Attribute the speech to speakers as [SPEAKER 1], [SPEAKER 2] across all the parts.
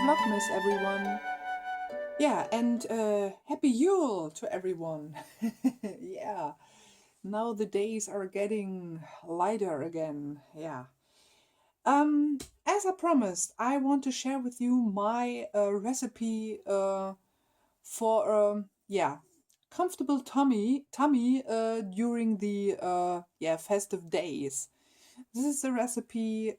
[SPEAKER 1] Vlogmas, everyone. Yeah, and happy Yule to everyone. Yeah, now the days are getting lighter again. Yeah. As I promised, I want to share with you my recipe for comfortable tummy during the festive days. This is a recipe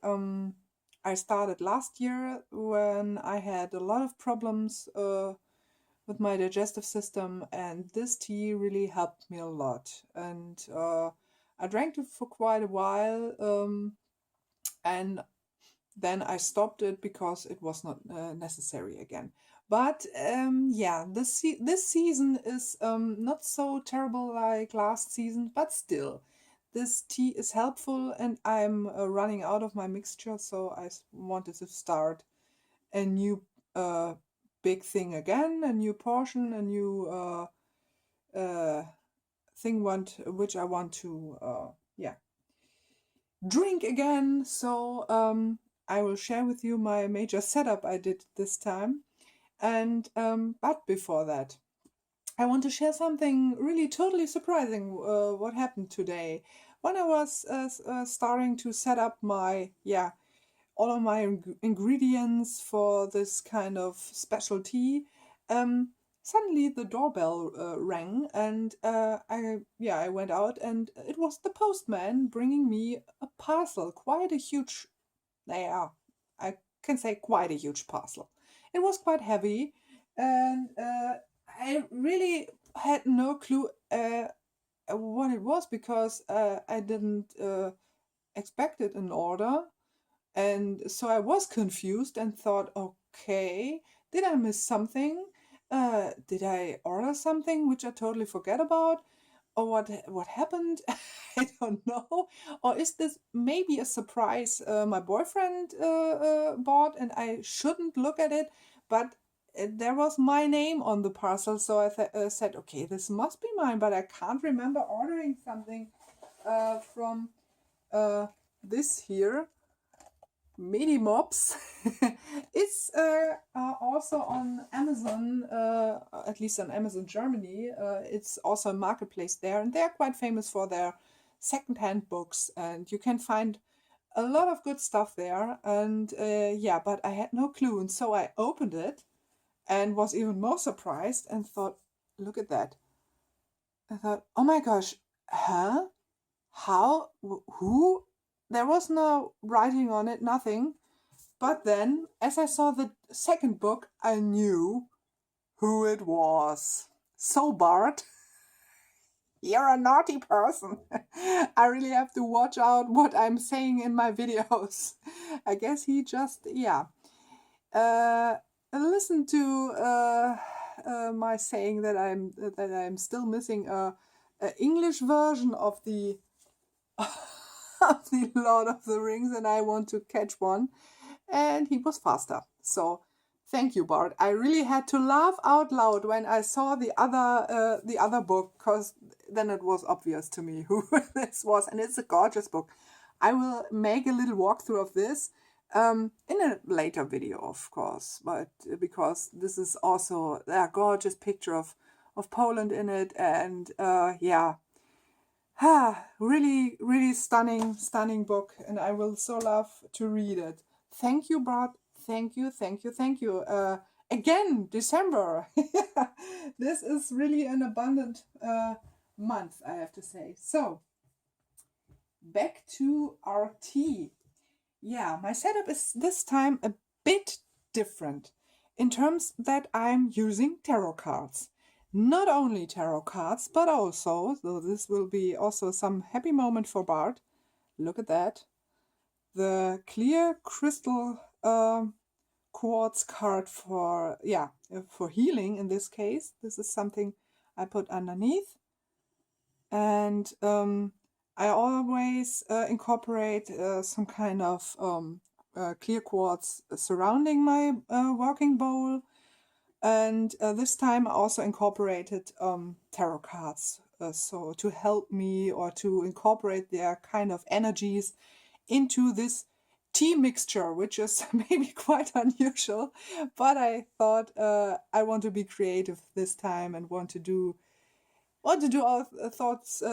[SPEAKER 1] I started last year when I had a lot of problems with my digestive system, and this tea really helped me a lot. And I drank it for quite a while, and then I stopped it because it was not necessary again. But this season is not so terrible like last season, but still, this tea is helpful, and I'm running out of my mixture, so wanted to start a new uh, big thing again, a new portion, a new uh, thing which I want to drink again. So I will share with you my major setup I did this time. And but before that, I want to share something really totally surprising. What happened today when I was starting to set up my all of my ingredients for this kind of specialty. Um, Suddenly the doorbell rang, and I went out, and it was the postman bringing me a parcel, quite a huge. Yeah, I can say quite a huge parcel. It was quite heavy, and I really had no clue what it was because I didn't expect it in order. And so I was confused and thought, okay, did I miss something? Did I order something which I totally forget about? Or what happened? I don't know. Or is this maybe a surprise my boyfriend bought and I shouldn't look at it? But there was my name on the parcel, so I said, okay, this must be mine, but I can't remember ordering something from this here. Medimops. It's also on Amazon, at least on Amazon Germany. It's also a marketplace there, and they're quite famous for their secondhand books, and you can find a lot of good stuff there. And but I had no clue, and so I opened it and was even more surprised and thought, look at that. I thought, oh my gosh, huh? How? Who? There was no writing on it, nothing. But then, as I saw the second book, I knew who it was. So, Bart, you're a naughty person. I really have to watch out what I'm saying in my videos. I guess he just, listen to my saying that I'm still missing a English version of the of the Lord of the Rings, and I want to catch one. And he was faster. So thank you, Bart. I really had to laugh out loud when I saw the other book, because then it was obvious to me who this was, and it's a gorgeous book. I will make a little walkthrough of this in a later video, of course, but because this is also a gorgeous picture of Poland in it, and really, really stunning book, and I will so love to read it. Thank you, Bart. Thank you, thank you, thank you. Again, December. This is really an abundant month, I have to say. So, back to our tea. Yeah, my setup is this time a bit different in terms that I'm using tarot cards. Not only tarot cards, but also, so this will be also some happy moment for Bart. Look at that. The clear crystal quartz card for healing. In this case, this is something I put underneath, and I always incorporate some kind of clear quartz surrounding my working bowl. And this time I also incorporated tarot cards, so to help me or to incorporate their kind of energies into this tea mixture, which is maybe quite unusual, but I thought I want to be creative this time and want to do all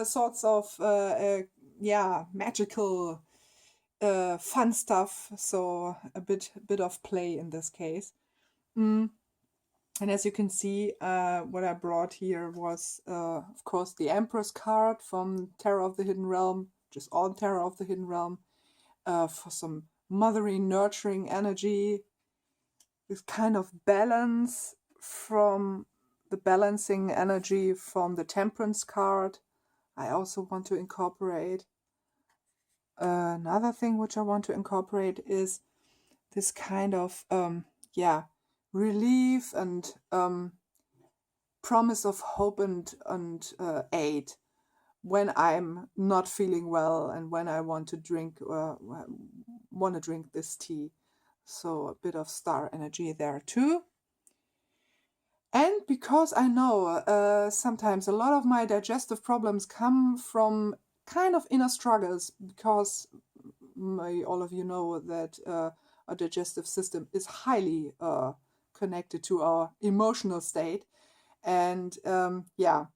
[SPEAKER 1] sorts of yeah, magical fun stuff. So a bit of play in this case. Mm. And as you can see, what I brought here was, of course, the Empress card from Terror of the Hidden Realm, just on Terror of the Hidden Realm, for some mothery, nurturing energy, this kind of balance from the balancing energy from the Temperance card. I also want to incorporate. Another thing which I want to incorporate is this kind of, yeah, relief and promise of hope and aid when I'm not feeling well and when I want to drink this tea. So a bit of star energy there too. And because I know sometimes a lot of my digestive problems come from kind of inner struggles, because all of you know that our digestive system is highly connected to our emotional state. And yeah,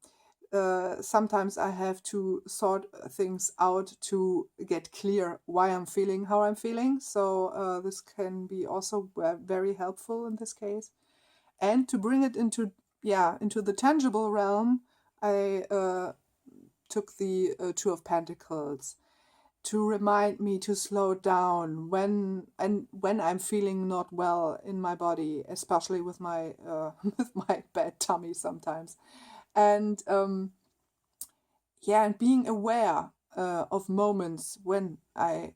[SPEAKER 1] sometimes I have to sort things out to get clear why I'm feeling how I'm feeling. So this can be also very helpful in this case. And to bring it into the tangible realm, I took the Two of Pentacles to remind me to slow down when I'm feeling not well in my body, especially with my with my bad tummy sometimes. And and being aware of moments when I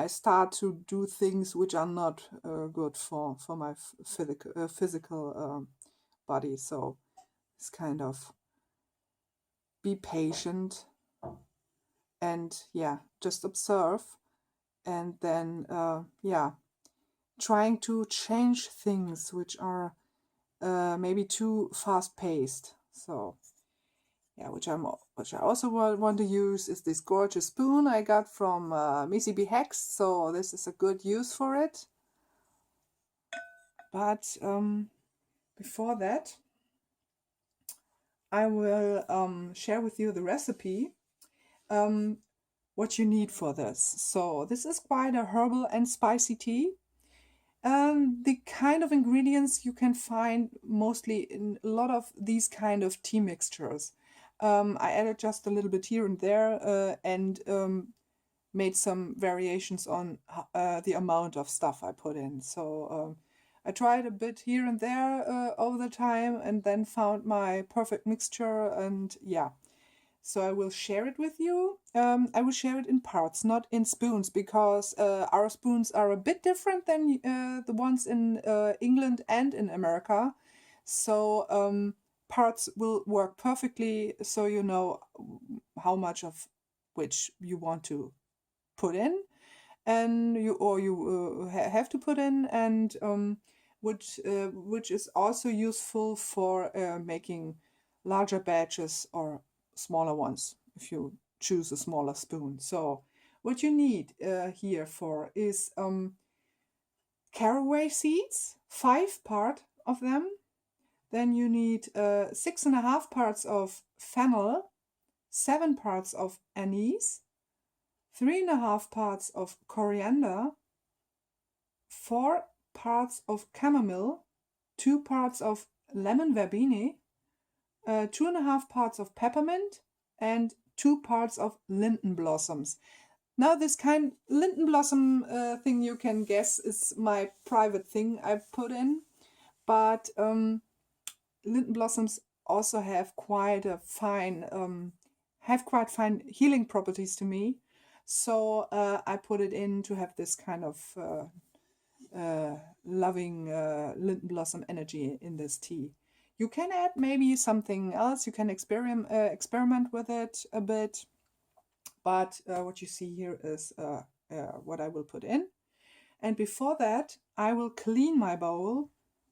[SPEAKER 1] start to do things which are not good for my physical body. So it's kind of be patient and just observe, and then trying to change things which are maybe too fast paced. So which I also want to use is this gorgeous spoon I got from Missy B. Hex. So this is a good use for it. But before that, I will share with you the recipe, what you need for this. So this is quite a herbal and spicy tea. The kind of ingredients you can find mostly in a lot of these kind of tea mixtures. I added just a little bit here and there and made some variations on the amount of stuff I put in. So I tried a bit here and there over the time and then found my perfect mixture, and so I will share it with you. I will share it in parts, not in spoons, because our spoons are a bit different than the ones in England and in America. So parts will work perfectly, so you know how much of which you want to put in, and you have to put in, and which is also useful for making larger batches or smaller ones if you choose a smaller spoon. So what you need here for is caraway seeds, 5 part of them. Then you need 6.5 parts of fennel, 7 parts of anise, 3.5 parts of coriander, 4 parts of chamomile, 2 parts of lemon verbena, 2.5 parts of peppermint, and 2 parts of linden blossoms. Now this kind linden blossom thing, you can guess, is my private thing I put in, but linden blossoms also have quite fine healing properties to me. So I put it in to have this kind of loving linden blossom energy in this tea. You can add maybe something else. You can experiment with it a bit. But what you see here is what I will put in. And before that, I will clean my bowl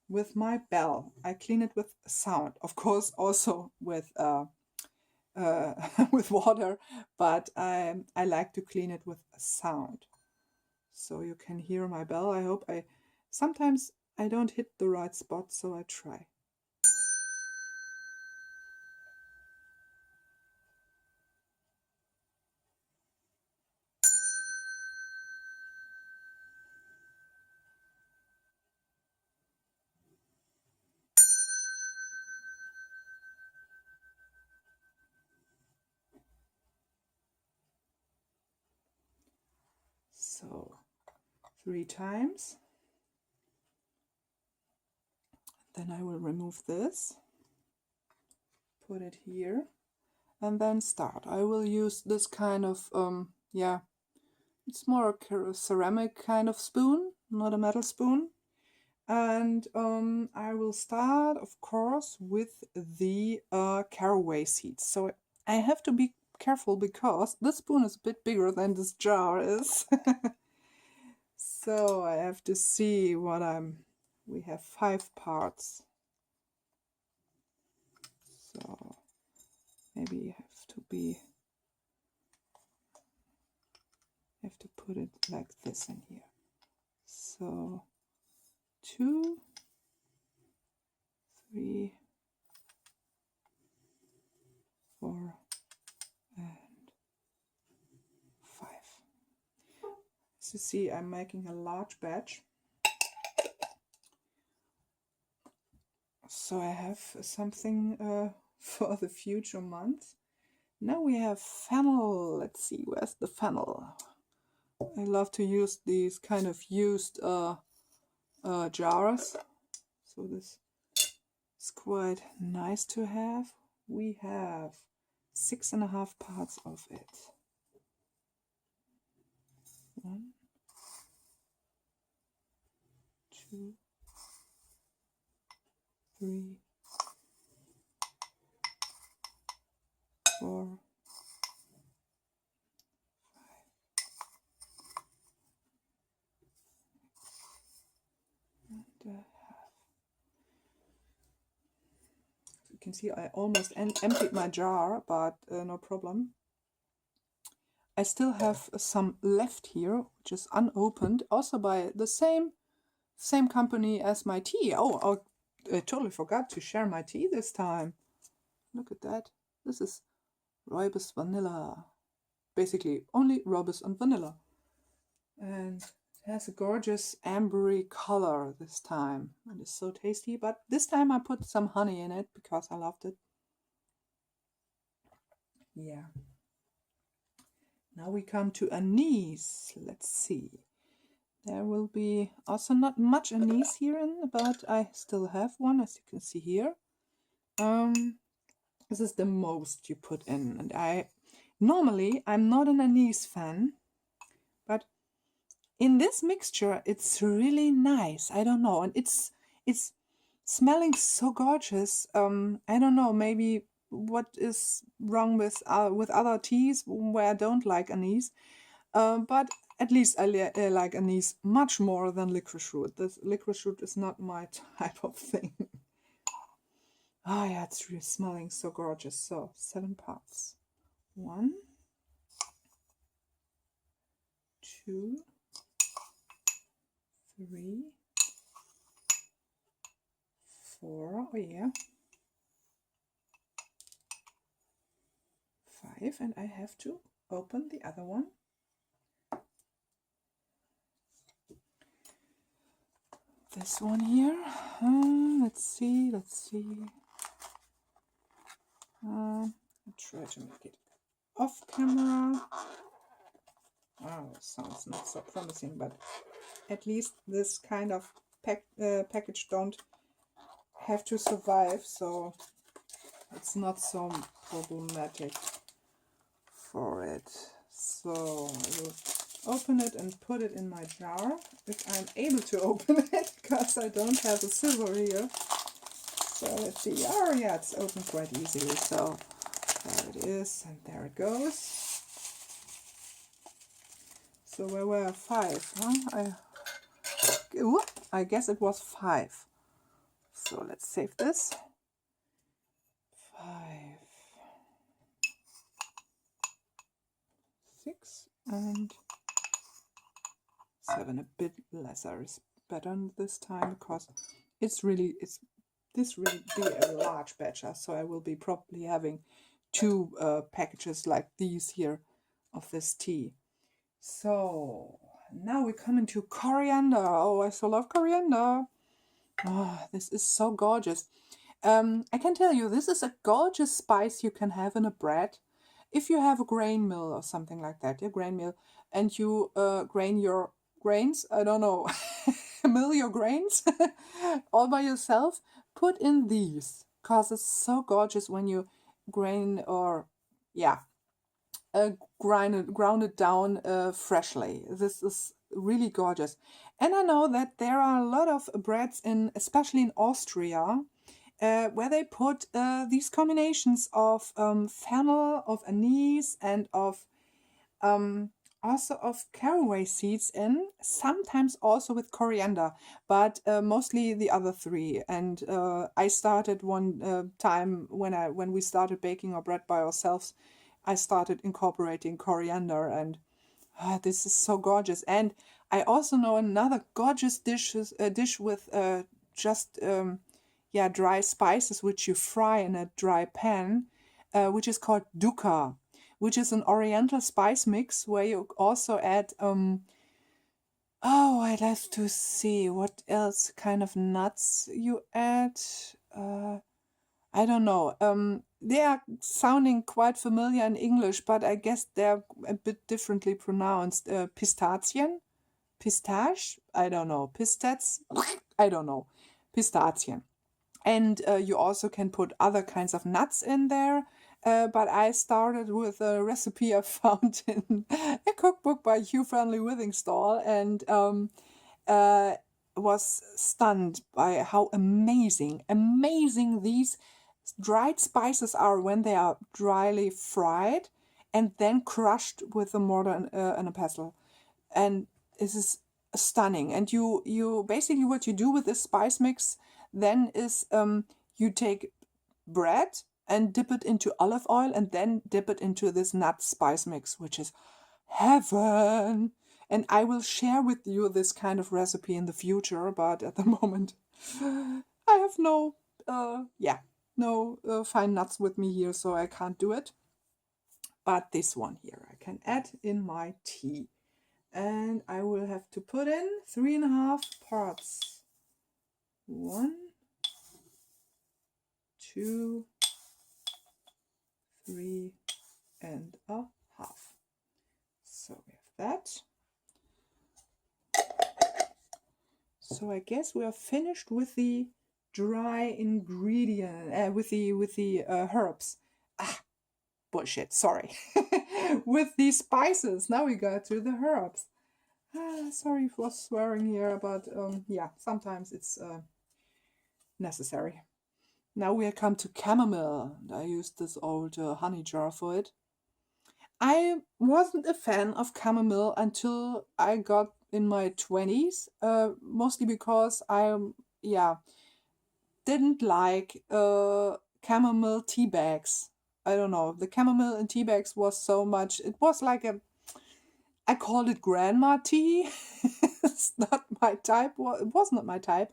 [SPEAKER 1] with my bell. I clean it with sound, of course, also with with water, but I like to clean it with sound. so you can hear my bell. I hope sometimes I don't hit the right spot, so I try. So 3 times. Then I will remove this, put it here, and then start. I will use this kind of, yeah, it's more a ceramic kind of spoon, not a metal spoon. And I will start, of course, with the caraway seeds. So I have to be careful because this spoon is a bit bigger than this jar is. So I have to see what we have 5 parts. So maybe you have to put it like this in here. So 2, 3, 4, and 5. As you see, I'm making a large batch. So I have something for the future months. Now we have fennel. Let's see, where's the fennel? I love to use these kind of used jars. So this is quite nice to have. We have 6.5 parts of it. 1, 2, 3, 4, 5, and a half. You can see I almost emptied my jar, but no problem. I still have some left here, which is unopened, also by the same company as my tea. Oh, I totally forgot to share my tea this time. Look at that. This is rooibos vanilla. Basically, only rooibos and vanilla. And it has a gorgeous ambery color this time. And it's so tasty. But this time I put some honey in it because I loved it. Yeah. Now we come to anise. Let's see. There will be also not much anise here in, but I still have one, as you can see here. This is the most you put in, and normally I'm not an anise fan, but in this mixture it's really nice. I don't know, and it's smelling so gorgeous. I don't know, maybe what is wrong with other teas where I don't like anise, but at least I like anise much more than licorice root. This licorice root is not my type of thing. Oh yeah, it's really smelling so gorgeous. So 7 parts. 1, 2, 3, 4. Oh yeah. 5, and I have to open the other one. This one here. Let's see. I'll try to make it off camera. Oh, sounds not so promising, but at least this kind of package don't have to survive, so it's not so problematic for it. So I will open it and put it in my jar, if I'm able to open it, because I don't have a scissor here. So let's see. Oh yeah, it's open quite easily. So there it is, and there it goes. So where were 5? Huh? I guess it was 5. So let's save this. 5, 6, and 7 a bit lesser is better this time, because this really be a large batch, so I will be probably having 2 packages like these here of this tea. So now we come into coriander. Oh, I so love coriander. Oh, this is so gorgeous. I can tell you, this is a gorgeous spice you can have in a bread. If you have a grain mill or something like that, a grain mill, and you grain your grains, I don't know, mill your grains all by yourself, put in these, because it's so gorgeous when you grain or, yeah, ground it down freshly. This is really gorgeous. And I know that there are a lot of breads, especially in Austria, where they put these combinations of fennel, of anise, and of also of caraway seeds in, sometimes also with coriander, but mostly the other 3. And I started one time when we started baking our bread by ourselves, I started incorporating coriander, and this is so gorgeous. And I also know another gorgeous dish with just dry spices, which you fry in a dry pan, which is called dukkha, which is an oriental spice mix where you also add I'd have to see what else kind of nuts you add. I don't know. They are sounding quite familiar in English, but I guess they're a bit differently pronounced. Pistazien? Pistache? I don't know. Pistats? I don't know. Pistazien. And you also can put other kinds of nuts in there. But I started with a recipe I found in a cookbook by Hugh Friendly Withingstall, and was stunned by how amazing these dried spices are when they are dryly fried and then crushed with a mortar and a pestle. And this is stunning. And you basically, what you do with this spice mix then is you take bread and dip it into olive oil and then dip it into this nut spice mix, which is heaven. And I will share with you this kind of recipe in the future, but at the moment I have no fine nuts with me here, so I can't do it. But this one here I can add in my tea. And I will have to put in 3.5 parts. 1, 2, 3.5. So we have that. So I guess we are finished with the dry ingredient, with the herbs. Bullshit, sorry. With the spices. Now we got to the herbs. Sorry for swearing here, but yeah, sometimes it's necessary. Now we come to chamomile. I used this old honey jar for it. I wasn't a fan of chamomile until I got in my 20s, mostly because I didn't like chamomile tea bags. I don't know. The chamomile in tea bags was so much. It was like I called it grandma tea. It's not my type. Well, it was not my type.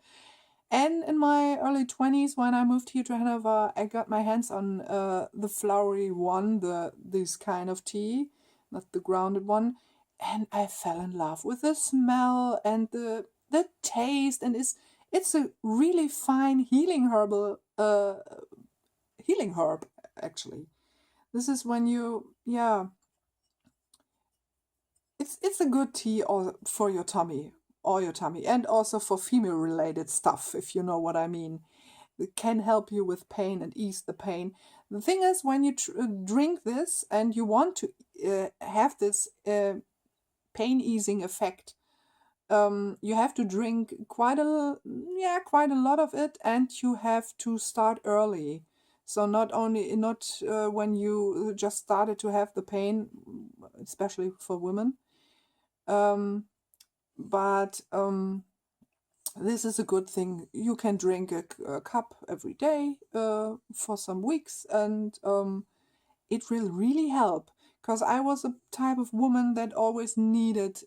[SPEAKER 1] And in my early 20s, when I moved here to Hanover, I got my hands on the flowery one, this kind of tea, not the grounded one. And I fell in love with the smell and the taste. And it's a really fine healing herb, actually. This is when it's a good tea for your tummy, and also for female related stuff, if you know what I mean. It can help you with pain and ease the pain. The thing is, when you drink this and you want to have this pain easing effect, you have to drink quite a lot of it, and you have to start early. So not when you just started to have the pain, especially for women, but this is a good thing. You can drink a cup every day for some weeks, and it will really help. Because I was a type of woman that always needed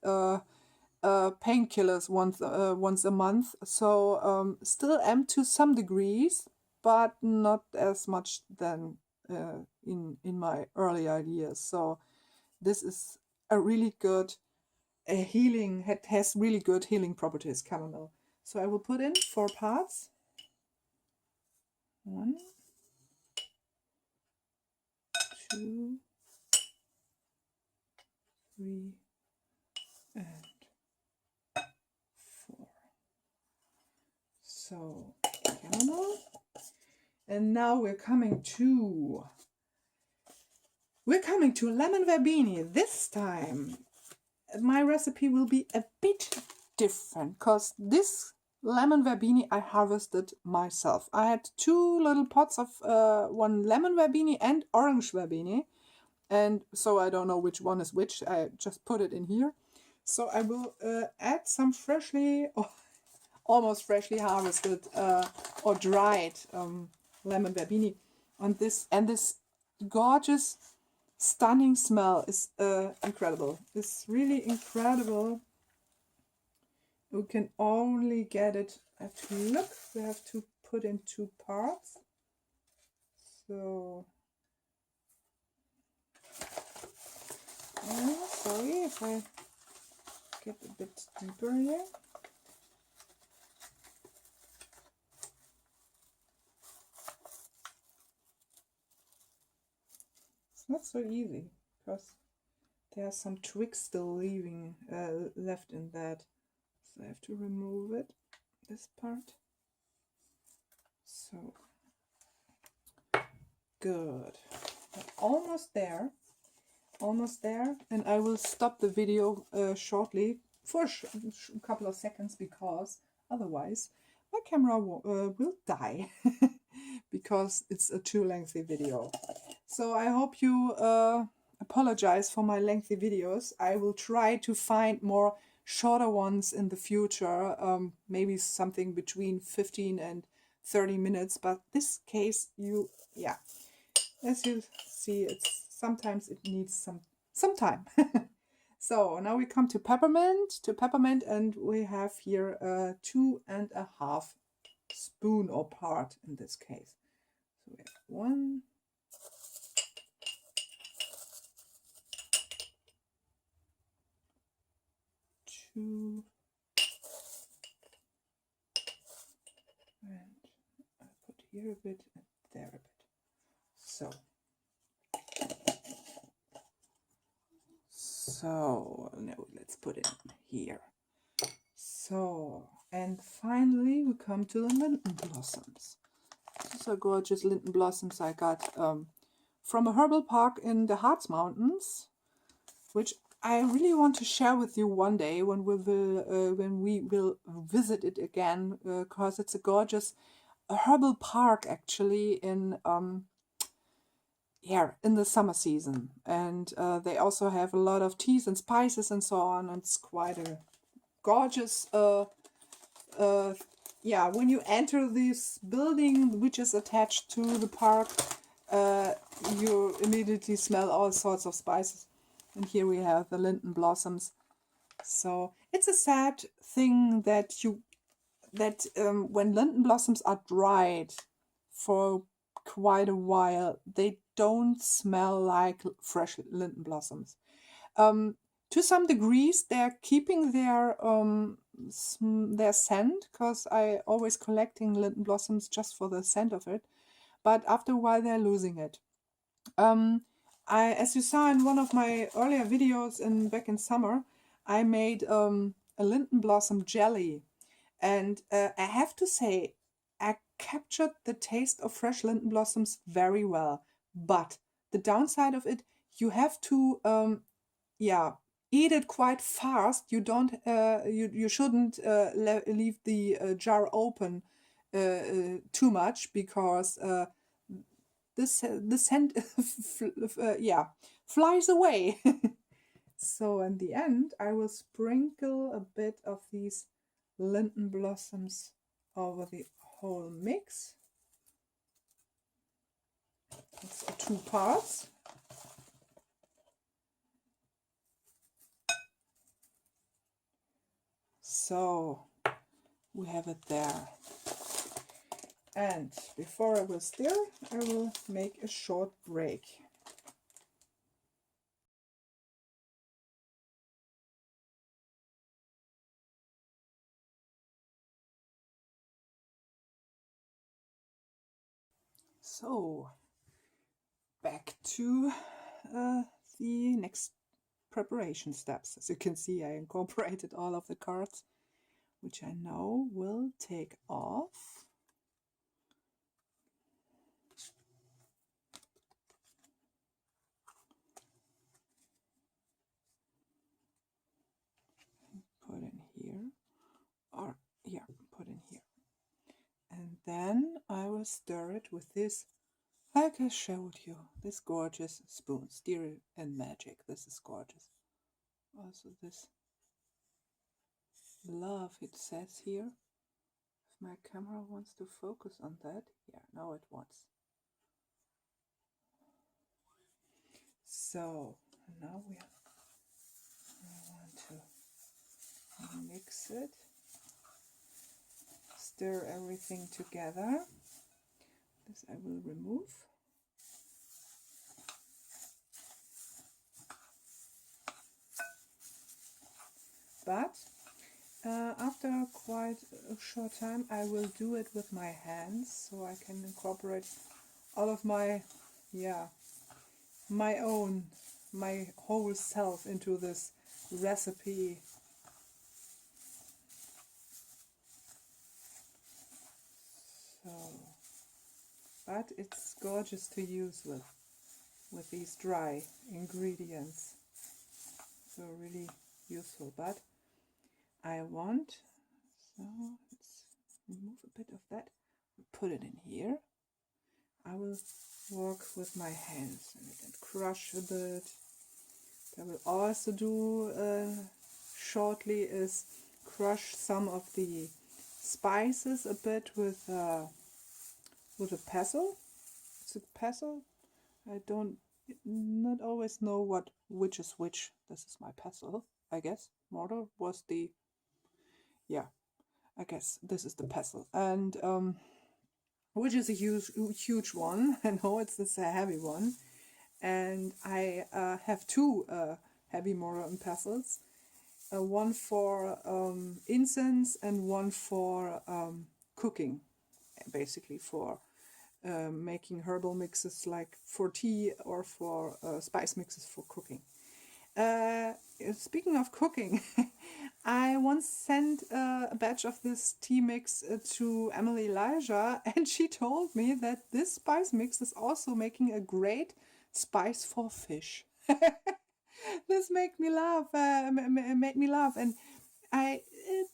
[SPEAKER 1] painkillers once a month, so still am to some degrees, but not as much than in my earlier years. So this is a really good healing. It has really good healing properties, chamomile. So I will put in 4 parts. 1, 2, 3, and 4. So chamomile. And now we're coming to lemon verbena. This time my recipe will be a bit different, because this lemon verbena I harvested myself. I had 2 little pots of one lemon verbena and orange verbena, and so I don't know which one is which. I just put it in here. So I will add some freshly or almost freshly harvested or dried lemon verbena on this, and this gorgeous stunning smell is incredible. It's really incredible. We can only get it. I have to look. We have to put in 2 parts. So sorry if I get a bit deeper here. It's not so easy because there are some twigs still left in that. So I have to remove it, this part. So good. Almost there, and I will stop the video shortly for a couple of seconds, because otherwise my camera will die because it's a too lengthy video. So I hope you apologize for my lengthy videos. I will try to find more shorter ones in the future, maybe something between 15 and 30 minutes, but this case, as you see, sometimes it needs some time. So now we come to peppermint, and we have here 2.5 spoon or part in this case. So we have 1, 2, and I put here a bit and there a bit. So now let's put it here. So, and finally we come to the linden blossoms. These are gorgeous linden blossoms I got from a herbal park in the Harz Mountains, which I really want to share with you one day when we will visit it again, because it's a gorgeous herbal park actually in the summer season, and they also have a lot of teas and spices and so on, and it's quite a gorgeous when you enter this building which is attached to the park, you immediately smell all sorts of spices. And here we have the linden blossoms. So it's a sad thing that when linden blossoms are dried for quite a while, they don't smell like fresh linden blossoms. To some degrees, they're keeping their scent, because I always collecting linden blossoms just for the scent of it. But after a while, they're losing it. As you saw in one of my earlier videos back in summer, I made a linden blossom jelly, and I have to say, I captured the taste of fresh linden blossoms very well. But the downside of it, you have to eat it quite fast. You don't you shouldn't leave the jar open too much, because the scent flies away. So in the end, I will sprinkle a bit of these linden blossoms over the whole mix. It's 2 parts. So we have it there. And before I will stir, I will make a short break. So back to the next preparation steps. As you can see, I incorporated all of the cards, which I now will take off. Put in here, or yeah, put in here. And then I will stir it with this, like I showed you, this gorgeous spoon, Stir and Magic. This is gorgeous. Also this love, it says here. If my camera wants to focus on that, yeah, now it wants. So now I want to mix it, stir everything together. This I will remove. But after quite a short time I will do it with my hands, so I can incorporate all of my, yeah, my whole self into this recipe. So, but it's gorgeous to use with these dry ingredients, so really useful. But I want, so let's remove a bit of that, put it in here. I will work with my hands and crush a bit. I will also do shortly is crush some of the spices a bit with a pestle. It's a pestle. I don't not always know which is which. This is my pestle, I guess. Mortar was the, yeah, I guess this is the pestle, and which is a huge one. I know it's a heavy one, and I have two heavy mortar and pestles, one for incense and one for cooking, basically for making herbal mixes like for tea, or for spice mixes for cooking. Speaking of cooking, I once sent a batch of this tea mix to Emily Elijah, and she told me that this spice mix is also making a great spice for fish. This made me laugh, and I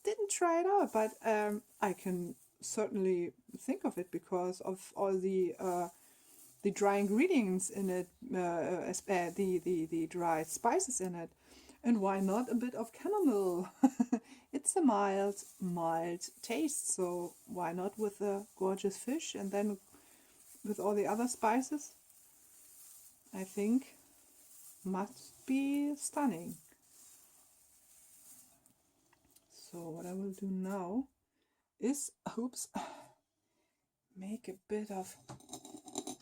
[SPEAKER 1] didn't try it out, but I can certainly think of it because of all the dry ingredients in it, the dry spices in it, and why not a bit of chamomile? It's a mild taste, so why not with a gorgeous fish, and then with all the other spices? I think must be stunning. So what I will do now is, oops, make a bit of,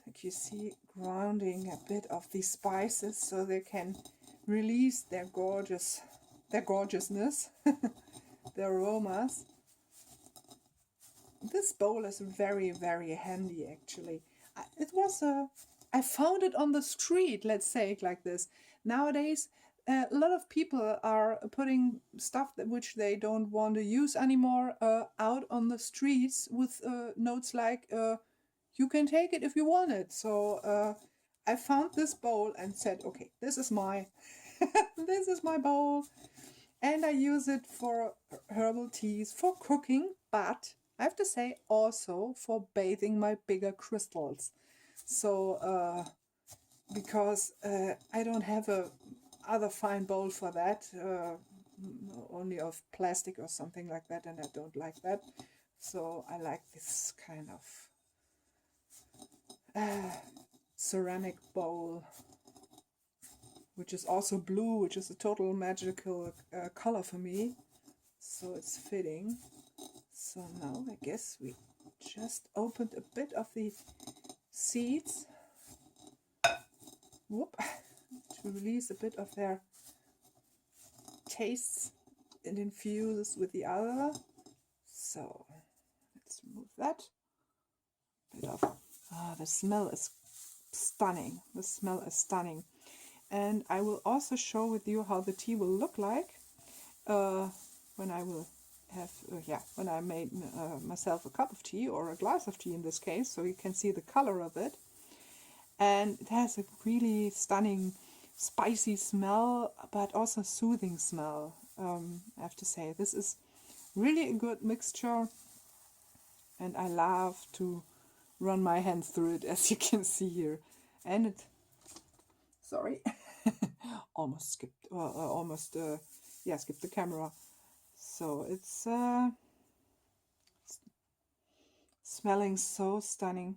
[SPEAKER 1] like you see, grounding a bit of these spices so they can release their gorgeousness, their aromas. This bowl is very, very handy, actually. I found it on the street, let's say it like this. Nowadays, a lot of people are putting stuff which they don't want to use anymore out on the streets with notes like, you can take it if you want it. So I found this bowl and said, okay, this is my this is my bowl, and I use it for herbal teas, for cooking, but I have to say also for bathing my bigger crystals. So because I don't have a other fine bowl for that, only of plastic or something like that, and I don't like that. So I like this kind of ceramic bowl, which is also blue, which is a total magical color for me. so it's fitting. So now I guess we just opened a bit of the seeds, whoop, to release a bit of their tastes and infuse with the other. So let's remove that. Bit of the smell is stunning. The smell is stunning, and I will also show with you how the tea will look like when I will have when I made myself a cup of tea, or a glass of tea in this case, so you can see the color of it. And it has a really stunning spicy smell, but also soothing smell. I have to say, this is really a good mixture, and I love to run my hands through it, as you can see here. And it, sorry, almost skipped, skipped the camera. So it's smelling so stunning.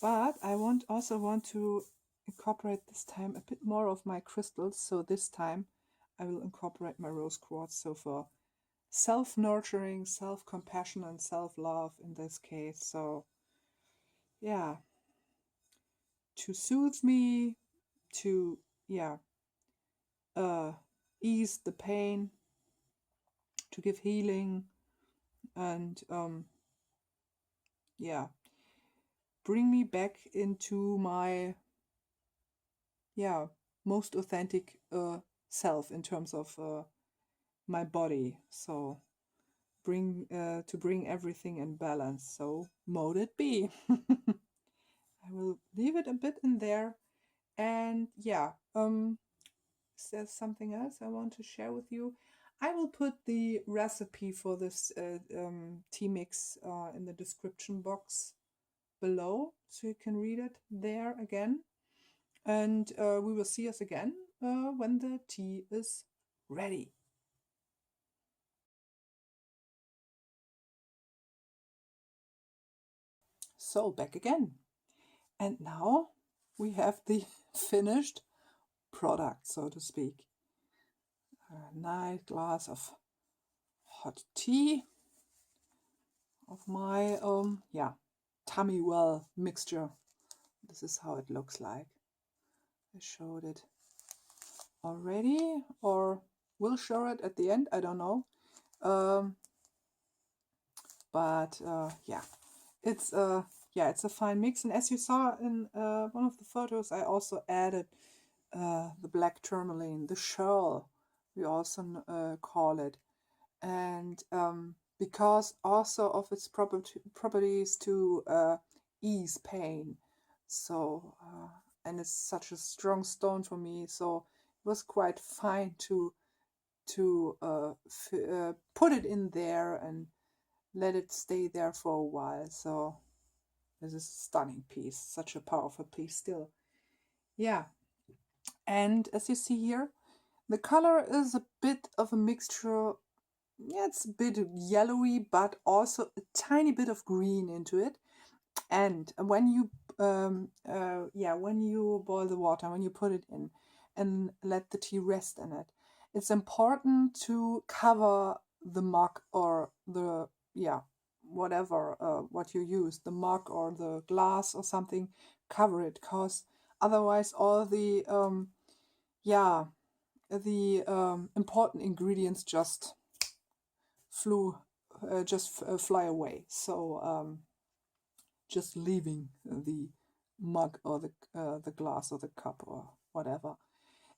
[SPEAKER 1] But I also want to incorporate this time a bit more of my crystals. So this time I will incorporate my rose quartz. So for self-nurturing, self-compassion, and self-love in this case. So yeah, to soothe me, to ease the pain, to give healing, and bring me back into my most authentic self in terms of my body. So to bring everything in balance. So mote it be. I will leave it a bit in there, and is there something else I want to share with you? I will put the recipe for this tea mix in the description box below, so you can read it there again. And we will see us again when the tea is ready. So back again. And now we have the finished product, so to speak. A nice glass of hot tea of my tummy well mixture. This is how it looks like. I showed it already, or will show it at the end, I don't know. It's a fine mix, and as you saw in one of the photos, I also added the black tourmaline, the shirl, we also call it, and because also of its properties to ease pain. So and it's such a strong stone for me, so it was quite fine to put it in there and let it stay there for a while. So this is a stunning piece, such a powerful piece still. Yeah, and as you see here, the color is a bit of a mixture. Yeah, it's a bit yellowy, but also a tiny bit of green into it. And when you when you boil the water, when you put it in and let the tea rest in it, it's important to cover the mug or the whatever what you use, the mug or the glass or something. Cover it, because otherwise all the important ingredients just fly away. So just leaving the mug or the glass or the cup or whatever.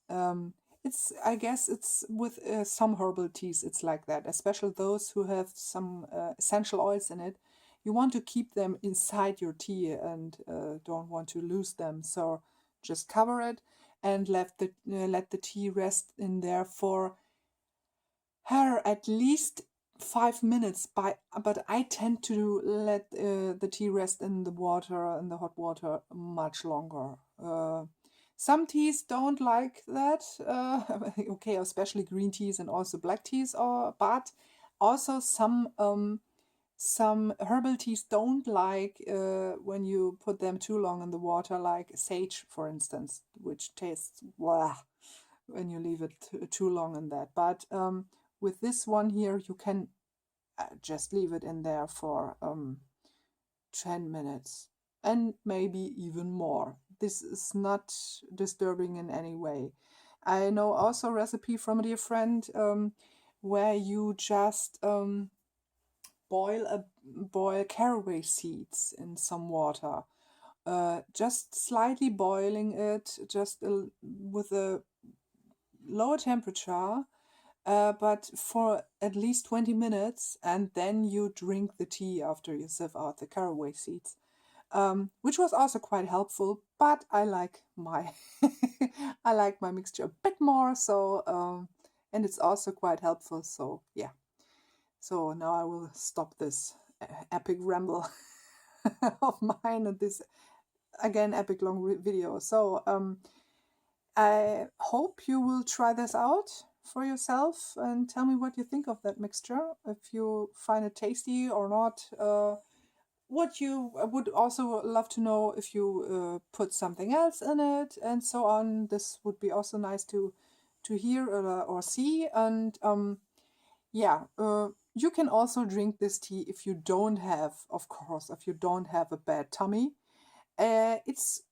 [SPEAKER 1] I guess it's with some herbal teas, it's like that, especially those who have some essential oils in it. You want to keep them inside your tea and don't want to lose them. So just cover it and let the tea rest in there for at least 5 minutes. But I tend to let the tea rest in the hot water, much longer. Some teas don't like that, okay, especially green teas and also black teas, but also some herbal teas don't like when you put them too long in the water, like sage, for instance, which tastes blah when you leave it too long in that. But with this one here, you can just leave it in there for 10 minutes and maybe even more. This is not disturbing in any way. I know also a recipe from a dear friend where you just boil caraway seeds in some water. Just slightly boiling it, just with a lower temperature, but for at least 20 minutes, and then you drink the tea after you sieve out the caraway seeds, which was also quite helpful. But I like my I like my mixture a bit more, so and it's also quite helpful. So yeah. So now I will stop this epic ramble of mine and this again epic long video. So I hope you will try this out for yourself and tell me what you think of that mixture, if you find it tasty or not. What you would also love to know if you put something else in it and so on. This would be also nice to hear or see. And yeah, you can also drink this tea if you don't have, of course, if you don't have a bad tummy. It's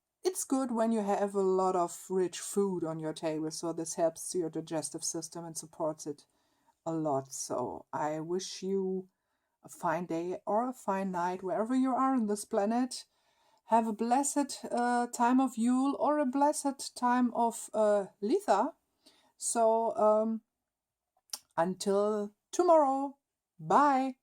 [SPEAKER 1] good when you have a lot of rich food on your table, so this helps your digestive system and supports it a lot. So I wish you a fine day or a fine night wherever you are on this planet. Have a blessed time of Yule or a blessed time of Litha. So until tomorrow, bye.